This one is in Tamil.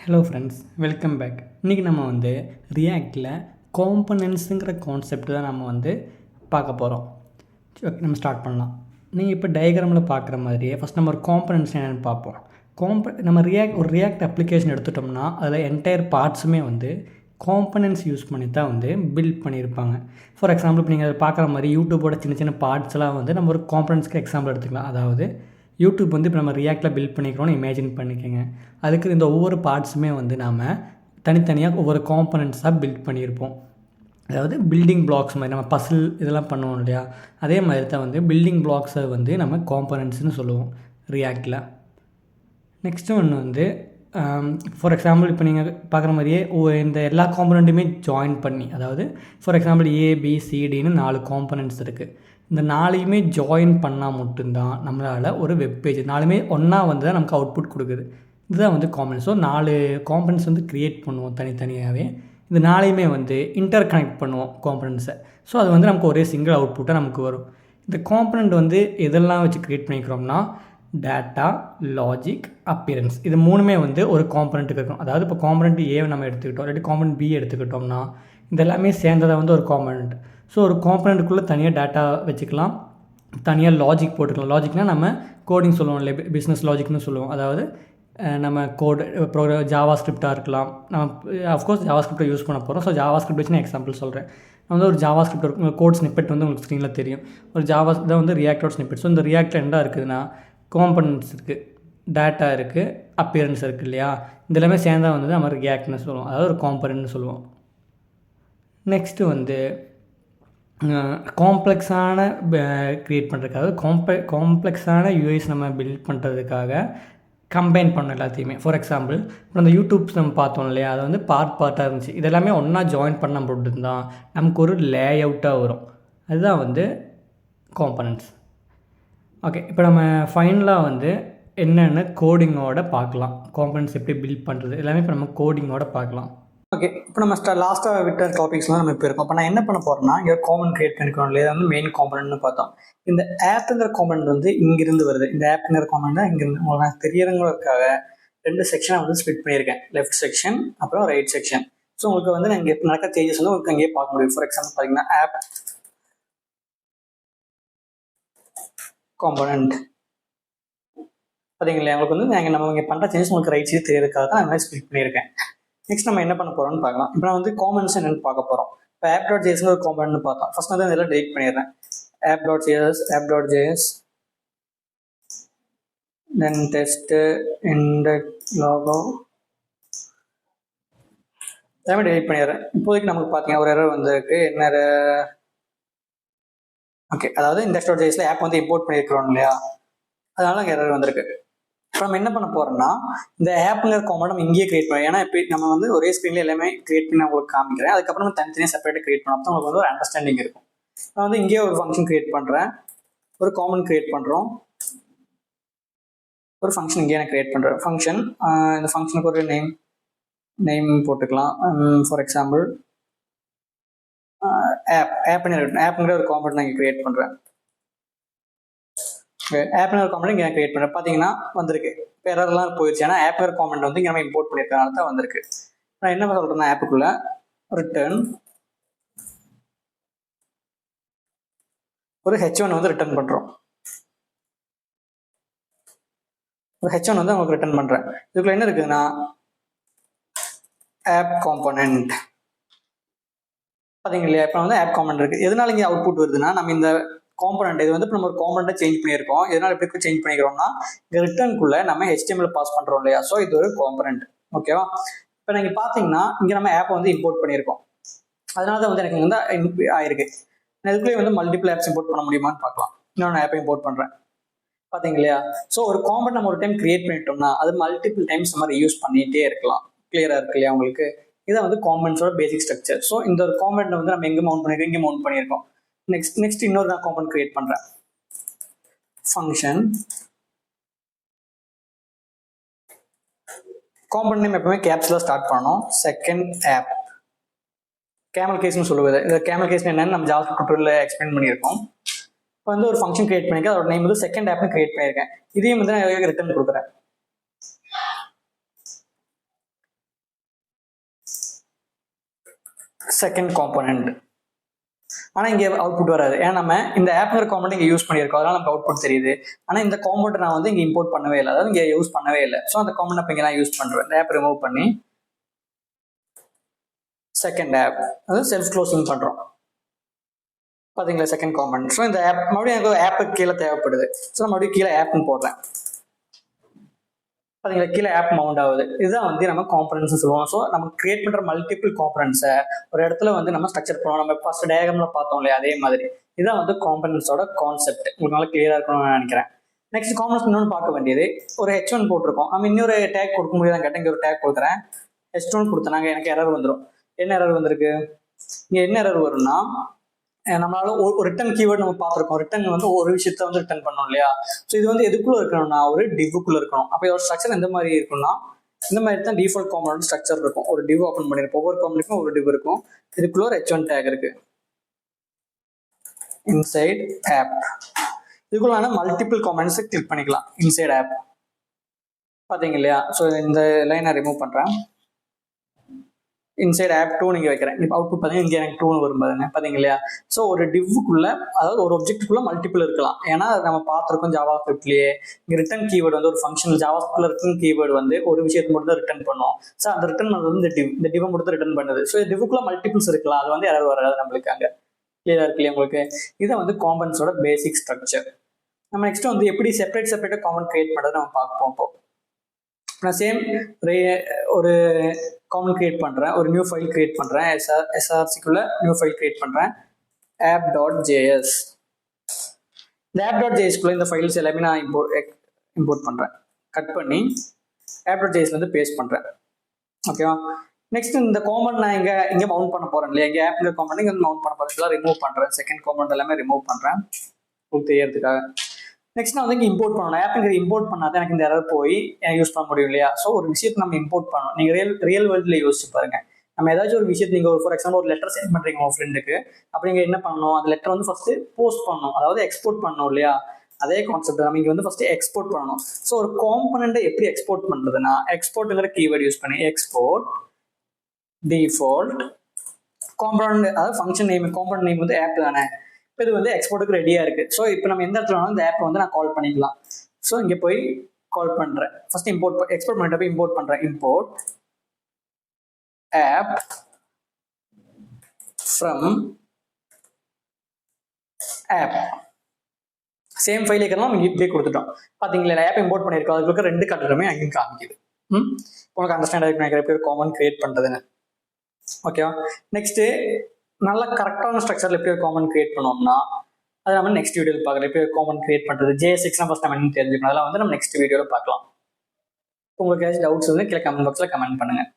Hello friends, welcome back. இன்றைக்கி நம்ம ரியாக்டில் காம்பனன்ட்ஸுங்கிற கான்செப்ட் தான் நம்ம பார்க்க போகிறோம். ஓகே, நம்ம ஸ்டார்ட் பண்ணலாம். நீங்கள் இப்போ டயக்ராமில் பார்க்குற மாதிரியே ஃபஸ்ட் நம்ம ஒரு காம்பனன்ட்ஸ் என்னென்னு பார்ப்போம். நம்ம ஒரு ரியாக்ட் அப்ளிகேஷன் எடுத்துட்டோம்னா அதில் என்டையர் பார்ட்ஸுமே காம்பனன்ட்ஸ் யூஸ் பண்ணி தான் பில்ட் பண்ணியிருப்பாங்க. ஃபார் எக்ஸாம்பிள் இப்போ நீங்கள் அதை பார்க்குற மாதிரி யூடியூபோட சின்ன சின்ன பார்ட்ஸ்லாம் நம்ம ஒரு காம்பனன்ட்ஸ்க்கு எக்ஸாம்பிள் எடுத்துக்கலாம். அதாவது யூடியூப் இப்போ நம்ம ரியாக்டில் பில்ட் பண்ணிக்கிறோன்னு இமேஜின் பண்ணிக்கோங்க. அதுக்கு இந்த ஒவ்வொரு பார்ட்ஸுமே நாம் தனித்தனியாக ஒவ்வொரு காம்பனன்ட்ஸாக பில்ட் பண்ணியிருப்போம். அதாவது பில்டிங் பிளாக்ஸ் மாதிரி நம்ம பசில் இதெல்லாம் பண்ணுவோம் இல்லையா, அதே மாதிரி தான் பில்டிங் பிளாக்ஸை நம்ம காம்பனன்ட்ஸ்னு சொல்லுவோம் ரியாக்டில். நெக்ஸ்ட்டு ஒன்று ஃபார் எக்ஸாம்பிள் இப்போ நீங்கள் பார்க்குற மாதிரியே இந்த எல்லா காம்பனண்ட்டுமே ஜாயின் பண்ணி, அதாவது ஃபார் எக்ஸாம்பிள் ஏபிசிடின்னு 4 காம்பனண்ட்ஸ் இருக்குது. இந்த 4ஐயுமே ஜாயின் பண்ணால் மட்டும்தான் நம்மளால் ஒரு வெப்பேஜ் 4மே ஒன்றா தான் நமக்கு அவுட்புட் கொடுக்குது. இதுதான் காம்பனன்ட்ஸ். ஸோ 4 காம்பனன்ட்ஸ் க்ரியேட் பண்ணுவோம் தனித்தனியாகவே. இந்த 4ஐயுமே இன்டர் கனெக்ட் பண்ணுவோம் காம்பனன்ட்ஸை. ஸோ அது நமக்கு ஒரே சிங்கிள் அவுட்புட்டாக நமக்கு வரும். இந்த காம்பனண்ட் எதெல்லாம் வச்சு க்ரியேட் பண்ணிக்கிறோம்னா டேட்டா, லாஜிக், அப்பியரன்ஸ், இது 3மே ஒரு காம்பனண்ட்டுக்கு இருக்கும். அதாவது இப்போ காம்பனண்ட் ஏ நம்ம எடுத்துக்கிட்டோம், இல்லாட்டி காம்பனண்ட் பி எடுத்துக்கிட்டோம்னா இது எல்லாமே சேர்ந்ததாக ஒரு காம்பனண்ட். ஸோ ஒரு காம்பனண்ட்டுக்குள்ளே தனியாக டேட்டா வச்சுக்கலாம், தனியாக லாஜிக் போட்டுக்கலாம். லாஜிக்னால் நம்ம கோடிங் சொல்லுவோம் இல்லை, பிஸ்னஸ் லாஜிக்னு சொல்லுவோம். அதாவது நம்ம கோடு ப்ரோக்ராம் ஜாவா ஸ்கிரிப்டாக இருக்கலாம். நம்ம அஃப்கோர்ஸ் ஜாவா ஸ்கிரிப்டை யூஸ் பண்ண போகிறோம். ஸோ ஜாவா ஸ்கிரிப்ட் வச்சு நான் எக்ஸாம்பிள் சொல்கிறேன். நான் ஒரு ஜாவா ஸ்கிரிப்ட் கோட் ஸ்னிப்பெட் உங்களுக்கு ஸ்க்ரீனில் தெரியும். ஒரு ஜாவா தான் ரியாக்டோட ஸ்னிப்பெட். ஸோ இந்த ரியாக்டில் என்ன இருக்குதுன்னா காம்பனன்ட்ஸ் இருக்குது, டேட்டா இருக்குது, அப்பியரன்ஸ் இருக்குது இல்லையா. இது எல்லாமே சேர்ந்தால் நம்ம ரியாக்ட்னு சொல்லுவோம், அதாவது ஒரு காம்பனன்ட்னு சொல்லுவோம். நெக்ஸ்ட்டு காம்ப்ளெக்ஸான க்ரியேட் பண்ணுறதுக்காக காம்ப்ளெக்ஸான யூஐஸ் நம்ம பில்ட் பண்ணுறதுக்காக கம்பைன் பண்ணோம் எல்லாத்தையுமே. ஃபார் எக்ஸாம்பிள் இப்போ அந்த யூடியூப்ஸ் நம்ம பார்த்தோம் இல்லையா, அது பார்ட்டாக இருந்துச்சு. இதெல்லாமே ஒன்றா ஜாயின் பண்ண மட்டும்தான் நமக்கு ஒரு லே அவுட்டாக வரும். அதுதான் காம்பனன்ட்ஸ். ஓகே, இப்போ நம்ம ஃபைனலாக என்னென்ன கோடிங்கோட பார்க்கலாம். காம்பனன்ட்ஸ் எப்படி பில்ட் பண்ணுறது எல்லாமே இப்போ நம்ம கோடிங்கோட பார்க்கலாம். ஓகே, இப்போ நம்ம லாஸ்ட்டாக விட்ட டாபிக்ஸ்லாம் நம்ம இப்போ இருக்கோம். இப்போ நான் என்ன பண்ண போகிறேன்னா, இங்கே காம்பனன்ட் க்ரியேட் பண்ணிக்கணும் இல்லையா, மெயின் காம்பனன்ட்னு பார்த்தோம். இந்த ஆப்புங்கிற காம்பனன்ட் இங்கிருந்து வருது. இந்த ஆப்புங்கிற காம்பனன்ட் தான் இங்கிருந்து உங்களுக்கு தெரியறவங்களுக்காக 2 செக்ஷனாக ஸ்பிட் பண்ணியிருக்கேன். லெஃப்ட் செக்ஷன் அப்புறம் ரைட் செக்ஷன். ஸோ உங்களுக்கு நான் இங்கே நடக்க சேஞ்சஸ் உங்களுக்கு அங்கேயே பார்க்க முடியும். ஃபார் எக்ஸாம்பிள் பார்த்தீங்கன்னா ஆப் காம்பனன்ட் பார்த்தீங்களா, உங்களுக்கு நம்ம இங்கே பண்ணுற சேஞ்சஸ் உங்களுக்கு ரைட் சைடு தெரியறதுக்காக தான் நான் ஸ்பிட் பண்ணியிருக்கேன். நெக்ஸ்ட் நம்ம என்ன பண்ண போகிறோம்னு பார்க்கலாம். இப்போ நான் காம்பனன்ட்ஸ் என்னென்னு பார்க்க போகிறோம். இப்போ ஆப் டாட் ஜேஎஸ்னு ஒரு காம்பனன்ட்னு பார்த்தோம். ஃபர்ஸ்ட் இதெல்லாம் டெலிட் பண்ணிடுறேன். ஆப் டாட் ஜேஎஸ் தென் டெஸ்ட் இண்டெக்ஸ் லாகோ எல்லாமே டெலிட் பண்ணிடுறேன். இப்போதைக்கு நமக்கு பார்த்தீங்கன்னா ஒரு எரர் வந்திருக்கு. என்ன எரர்? ஓகே, அதாவது இண்டெக்ஸ் டாட் ஜேஎஸ்ல ஆப் இம்போர்ட் பண்ணியிருக்கிறோம் இல்லையா, அதனால அங்கே எரர் வந்திருக்கு. இப்போ நம்ம என்ன பண்ண போறோம்னா, இந்த ஆப்புங்கிற காம்பனன்ட் நம்ம இங்கேயே கிரியேட் பண்ணோம். ஏன்னா இப்போ நம்ம ஒரே ஸ்க்ரீன்ல எல்லாமே கிரியேட் பண்ணி உங்களுக்கு காமிக்கிறேன். அதுக்கப்புறம் நம்ம தனித்தனியாக செப்பரேட்டாக கிரியேட் பண்ணோம். அப்போ உங்களுக்கு ஒரு அண்டர்ஸ்டாண்டிங் இருக்கும். நான் இங்கேயே ஒரு ஃபங்க்ஷன் கிரியேட் பண்ணுறேன், ஒரு காம்பனன்ட் கிரியேட் பண்ணுறோம், ஒரு ஃபங்க்ஷன் இங்கேயே நான் கிரியேட் பண்ணுறேன். ஃபங்க்ஷன் இந்த ஃபங்க்ஷனுக்கு ஒரு நேம் போட்டுக்கலாம். ஃபார் எக்ஸாம்பிள் ஆப்ங்கிற ஒரு காம்பனன்ட் நான் இங்கே கிரியேட் பண்ணுறேன். ஆப்னர் காம்பனன்ட் இங்கே கிரியேட் பண்ணுறேன். பார்த்தீங்கன்னா வந்திருக்கு. இப்போ எரர்லாம் போயிடுச்சு. ஏன்னா ஆப்னர் காம்பனன்ட் இங்கே நம்ம இம்போர்ட் பண்ணியிருக்கனால தான் வந்திருக்கு. நான் என்ன சொல்கிறேன்னா, ஆப்புக்குள்ள ரிட்டர்ன் ஒரு H1 ரிட்டர்ன் பண்ணுறோம். ஒரு H1 உங்களுக்கு ரிட்டர்ன் பண்ணுறேன். இதுக்குள்ள என்ன இருக்குதுன்னா ஆப் காம்பனன்ட் பார்த்தீங்க இல்லையா. இப்போ ஆப் காம்பனன்ட் இருக்குது. எதனால இங்கே அவுட்புட் வருதுன்னா, நம்ம இந்த காம்பனன்ட் இது நம்ம ஒரு காம்பனண்ட்டை சேஞ்ச் பண்ணியிருக்கோம். இதனால் எப்படி சேஞ்ச் பண்ணிக்கிறோம்னா, இங்கே ரிட்டர்னுக்குள்ள நம்ம HTML பாஸ் பண்ணுறோம் இல்லையா. ஸோ இது ஒரு காம்பனன்ட். ஓகேவா. இப்போ நீங்கள் பார்த்தீங்கன்னா இங்கே நம்ம ஆப்பை இம்போர்ட் பண்ணியிருக்கோம். அதனால தான் எனக்கு ஆயிருக்கு. நான் இதுக்குள்ளேயே மல்டிபிள் ஆப்ஸ் இம்போர்ட் பண்ண முடியுமான்னு பார்க்கலாம். இன்னொன்று ஆப்பை இம்போர்ட் பண்ணுறேன். பார்த்தீங்க இல்லையா. ஸோ ஒரு காம்பனன்ட் நம்ம ஒரு டைம் கிரியேட் பண்ணிட்டோம்னா அது மல்டிபிள் டைம்ஸ் நம்ம யூஸ் பண்ணிகிட்டே இருக்கலாம். கிளியராக இருக்கு இல்லையா உங்களுக்கு. இதை காம்பனன்ட்ஸோட பேசிக் ஸ்ட்ரக்சர். ஸோ இந்த ஒரு காம்பனன்ட் நம்ம எங்கே மவுண்ட் பண்ணியிருக்கோம், இங்கே மவுண்ட் பண்ணியிருக்கோம். நெக்ஸ்ட் இன்னொரு நான் காம்பனன்ட் கிரியேட் பண்றேன். ஃபங்க்ஷன் காம்பனன்ட் நேம் எப்பவுமே கேப்ஸ்ல ஸ்டார்ட் பண்ணணும். செகண்ட் ஆப் கேமல் கேஸ்னு சொல்லுவது. இந்த கேமல் கேஸ் என்னன்னு நம்ம ஜாவா டுட்டோரியல்ல எக்ஸ்பிளைன் பண்ணியிருக்கோம். இப்போ ஒரு ஃபங்க்ஷன் கிரியேட் பண்ணிருக்கேன். அதோட நேம் செகண்ட் ஆப்னு கிரியேட் பண்ணியிருக்கேன். இதையும் நான் ரிட்டர்ன் கொடுக்குறேன். Second component. ஆனால் இங்கே அவுட்புட் வராது, ஏன்னா நம்ம இந்த ஆப்ங்கிற காம்பனண்ட் இங்கே யூஸ் பண்ணியிருக்கோம், அதனால நமக்கு அவுட்புட் தெரியுது. ஆனால் இந்த காம்பனண்ட் நான் வந்து இங்கே இம்போர்ட் பண்ணவே இல்லை, அதாவது இங்கே யூஸ் பண்ணவே இல்லை. ஸோ அந்த காம்பனண்ட் இப்போ இங்கே நான் யூஸ் பண்ணுறேன். இந்த ஆப் ரிமூவ் பண்ணி செகண்ட் ஆப் அதாவது செல்ஃப் க்ளோசிங் பண்ணுறோம். பார்த்தீங்களா செகண்ட் காம்பனண்ட். ஸோ இந்த ஆப் மறுபடியும் எனக்கு ஆப்புக்கு கீழே தேவைப்படுது. ஸோ மறுபடியும் கீழே ஆப்னு போடுறேன். பார்த்தீங்களா கீழே ஆப் மவுண்ட் ஆகுது. இதுதான் வந்து நம்ம காம்பனன்ட்ஸ் சொல்லுவோம். ஸோ நம்ம கிரியேட் பண்ணுற மல்டிபிள் காம்பனன்ட்ஸை ஒரு இடத்துல வந்து நம்ம ஸ்ட்ரக்சர் பண்ணுவோம். நம்ம ஃபர்ஸ்ட் டயக்ராமில் பார்த்தோம் இல்லையா, அதே மாதிரி இதுதான் வந்து காம்பனன்ட்ஸோட கான்செப்ட். உங்களுக்கு நல்லா கிளியராக இருக்கணும்னு நான் நினைக்கிறேன். நெக்ஸ்ட் காம்பனன்ட்ஸ் இன்னொன்று பார்க்க வேண்டியது, ஒரு H1 போட்டிருக்கோம். நம்ம இன்னொரு டேக் கொடுக்க முடியாதான் கேட்டேன். இங்கே ஒரு டேக் கொடுக்குறேன், H1 கொடுத்தனாங்க, எனக்கு எரர் வந்துடும். என்ன எரர் வந்திருக்கு? இங்கே என்ன எரர் வரும்னா, நம்மளால ஒரு ரிட்டன் கீவேர்டு நம்ம பார்த்துருக்கோம். ரிட்டன் வந்து ஒரு விஷயத்த வந்து ரிட்டன் பண்ணோம் இல்லையா. ஸோ இது வந்து எதுக்குள்ள இருக்கணும்னா ஒரு டிவ்வுக்குள்ள இருக்கணும். அப்போ இதோட ஸ்ட்ரக்சர் எந்த மாதிரி இருக்கும்னா, இந்த மாதிரி தான் டிஃபால்ட் காம்பனன்ட் ஸ்ட்ரக்சர் இருக்கும். ஒரு டிவ் ஓப்பன் பண்ணிருப்போம், ஒவ்வொரு காம்பனன்ட்க்கும் ஒரு டிவ் இருக்கும். இதுக்குள்ள ஒரு H1 டேக் இருக்கு, இன்சைட் ஆப். இதுக்குள்ளான மல்டிபிள் காம்பனன்ட்ஸை கிளிக் பண்ணிக்கலாம் இன்சைட் ஆப். பார்த்தீங்க இல்லையா. ஸோ இந்த லைனை ரிமூவ் பண்ணுறேன். இன்சைட் ஆப் 2 நீங்கள் வைக்கிறேன். இப்போ அவுட்புட் பார்த்தீங்கன்னா இங்கே எனக்கு 2 வரும் பாருங்க, பார்த்தீங்க இல்லையா. ஸோ ஒரு டிவ்வுக்குள்ள, அதாவது ஒரு ஒப்ஜெக்ட்டுக்குள்ள மல்டிபிள் இருக்கலாம். ஏன்னா நம்ம பார்த்துருக்கோம் ஜாவா ஸ்கிரிப்ட்லேயே. இங்கே ரிட்டன் கீவேர்டு வந்து ஒரு ஃபங்க்ஷனல் ஜாவா ஸ்கிரிப்ட்ல ரிட்டன் கீவேர்டு வந்து ஒரு விஷயத்தை மட்டும் தான் ரிட்டன் பண்ணும். ஸோ அந்த ரிட்டன் பண்ணுறது வந்து இந்த டிவை மட்டும் தான் ரிட்டன் பண்ணுது. ஸோ டிவ்வுக்குள்ள மல்டிபிள்ஸ் இருக்கலாம், அது வந்து எரர் வராது நம்மளுக்கு. அங்கே கிளியராக இருக்கு இல்லையா உங்களுக்கு. இதை வந்து காம்பனன்ட்ஸோட பேசிக் ஸ்ட்ரக்சர். நம்ம நெக்ஸ்ட் வந்து எப்படி செப்பரேட்டாக காம்பனன்ட் கிரியேட் பண்ணுறது நம்ம பார்ப்போம். இப்போ நான் சேம் ஒரு காம்பனன்ட் கிரியேட் பண்ணுறேன், ஒரு நியூ ஃபைல் கிரியேட் பண்ணுறேன், SRCக்குள்ள நியூ ஃபைல் கிரியேட் பண்ணுறேன், app.js. இந்த app.jsக்குள்ள இந்த ஃபைல்ஸ் எல்லாமே நான் இம்போர்ட் பண்ணுறேன். கட் பண்ணி app.jsலேருந்து பேஸ்ட் பண்ணுறேன். ஓகேவா. நெக்ஸ்ட் இந்த காம்பனன்ட் நான் இங்கே மவுண்ட் பண்ண போகிறேன் இல்லையா. இங்கே ஆப்ல காம்பனன்ட் இங்கே மவுண்ட் பண்ண போகிறேன். இதெல்லாம் ரிமூவ் பண்ணுறேன். செகண்ட் காம்பனன்ட் எல்லாமே ரிமூவ் பண்ணுறேன் உங்களுக்கு தெரியறதுக்காக. நெக்ஸ்ட் நான் வந்து இங்கே இம்போர்ட் பண்ணணும். ஆப்ங்கிற இம்போர்ட் பண்ணாதான் எனக்கு இந்த எரர் போய் எனக்கு யூஸ் பண்ண முடியும் இல்லையா. ஸோ ஒரு விஷயத்தை நம்ம இம்போர்ட் பண்ணணும். நீங்கள் ரியல் வேர்ல்டில் யோசிச்சு பாருங்க. நம்ம ஏதாச்சும் ஒரு விஷயத்தை நீங்கள் ஃபார் எக்ஸாம்பிள் ஒரு லெட்டர் சென்ட் பண்ணுறீங்க உங்கள் ஃப்ரெண்டுக்கு. அப்படி நீங்கள் என்ன பண்ணணும், அந்த லெட்டர் வந்து ஃபர்ஸ்ட் போஸ்ட் பண்ணணும், அதாவது எக்ஸ்போர்ட் பண்ணணும் இல்லையா. அதே கான்செப்ட் நம்ம இங்கே வந்து ஃபர்ஸ்ட் எக்ஸ்போர்ட் பண்ணணும். ஸோ ஒரு காம்பனண்ட்டை எப்படி எக்ஸ்போர்ட் பண்ணுறதுன்னா, எக்ஸ்போர்ட்டுங்கிற கீவேர்டு யூஸ் பண்ணி எக்ஸ்போர்ட் டிஃபால்ட் காம்பனண்ட், அதாவது ஃபங்க்ஷன் நேம். காம்பனண்ட் நேம் வந்து ஆப் தானே. இப்போ இது வந்து எக்ஸ்போர்ட்டுக்கு ரெடியாக இருக்குது. ஸோ இப்போ நம்ம எந்த இடத்துல வேணாலும் இந்த ஆப்பை வந்து நான் கால் பண்ணிக்கலாம். ஸோ இங்கே போய் கால் பண்ணுறேன். ஃபர்ஸ்ட் இம்போர்ட் எக்ஸ்போர்ட் பண்ணிட்டு போய் இம்போர்ட் பண்ணுறேன். Import app from app. Same file இருக்கிறனால நம்ம இப்படியே கொடுத்துட்டோம். பார்த்தீங்களா ஆப் இம்போர்ட் பண்ணியிருக்கோம். அதுக்கு 2 கட்டணமே அங்கே காமிக்குது. உனக்கு அண்டர்ஸ்டாண்ட் ஆகிருக்கு நினைக்கிற பேர் காமன் கிரியேட் பண்ணுறதுன்னு. ஓகேவா. நெக்ஸ்ட்டு நல்ல கரெக்டான ஸ்ட்ரக்சரில் எப்படி ஒரு காமன் கிரியேட் பண்ணோம்னா, அதை நம்ம நெக்ஸ்ட் வீடியோவில் பார்க்கலாம். எப்படி காமன் கிரியேட் பண்ணுறது, JSX ஃபர்ஸ்ட் நம்ம என்ன தெரிஞ்சுக்கணும், அதெல்லாம் வந்து நம்ம நெக்ஸ்ட் வீடியோவில் பார்க்கலாம். உங்களுக்கு ஏதாச்சும் டவுட்ஸ் வந்து கீழே கமெண்ட் பாக்ஸில் கமெண்ட் பண்ணுங்கள்.